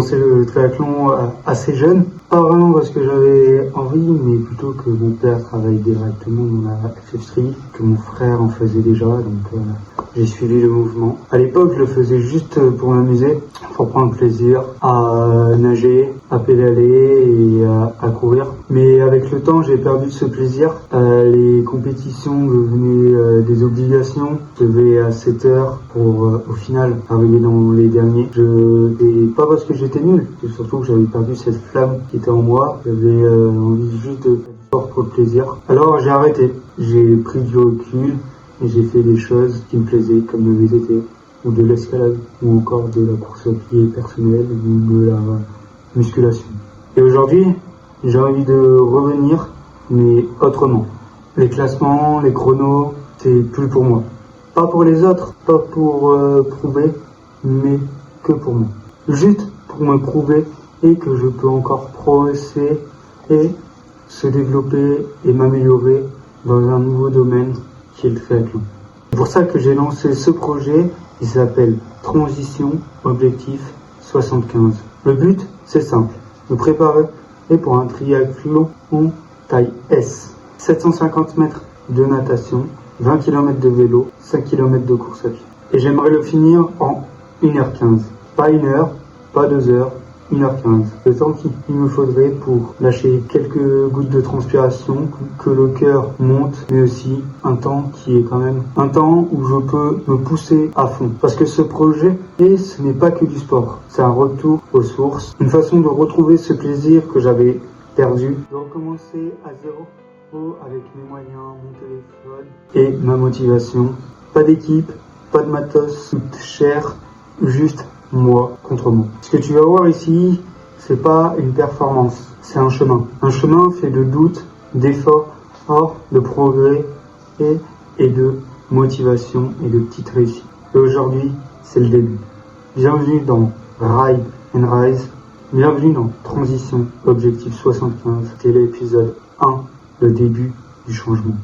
commencé le triathlon assez jeune. Pas vraiment parce que j'avais envie, mais plutôt que mon père travaille directement dans la FF Street, que mon frère en faisait déjà, donc j'ai suivi le mouvement. À l'époque, je le faisais juste pour m'amuser, pour prendre plaisir à nager, à pédaler et à courir. Mais avec le temps, j'ai perdu ce plaisir. Les compétitions devenaient des obligations. Je devais à 7 heures pour au final arriver dans les derniers. Et pas parce que j'étais nul, c'est surtout que j'avais perdu cette flamme qui était en moi. J'avais envie juste de faire du sport pour le plaisir. Alors j'ai arrêté, j'ai pris du recul et j'ai fait des choses qui me plaisaient comme le VTT ou de l'escalade ou encore de la course à pied personnelle ou de la musculation. Et aujourd'hui, j'ai envie de revenir, mais autrement. Les classements, les chronos, c'est plus pour moi. Pas pour les autres, pas pour prouver, mais que pour moi. Juste pour me prouver et que je peux encore progresser et se développer et m'améliorer dans un nouveau domaine qui est le triathlon. C'est pour ça que j'ai lancé ce projet qui s'appelle Transition Objectif 75. Le but, c'est simple, me préparer pour un triathlon en taille S. 750 mètres de natation, 20 km de vélo, 5 km de course à pied. Et j'aimerais le finir en 1h15. Pas 1 heure, pas 2 heures, 1h15. Le temps qu'il me faudrait pour lâcher quelques gouttes de transpiration, que le cœur monte, mais aussi un temps qui est quand même un temps où je peux me pousser à fond. Parce que ce projet, ce n'est pas que du sport. C'est un retour aux sources, une façon de retrouver ce plaisir que j'avais perdu, de recommencer à zéro avec mes moyens, mon téléphone et ma motivation. Pas d'équipe, pas de matos, tout cher, juste moi contre moi. Ce que tu vas voir ici, c'est pas une performance, c'est un chemin. Un chemin fait de doutes, d'efforts, de progrès et de motivation et de petites réussites. Et aujourd'hui, c'est le début. Bienvenue dans Ride and Rise. Bienvenue dans Transition Objectif 75. C'était l'épisode 1, le début du changement.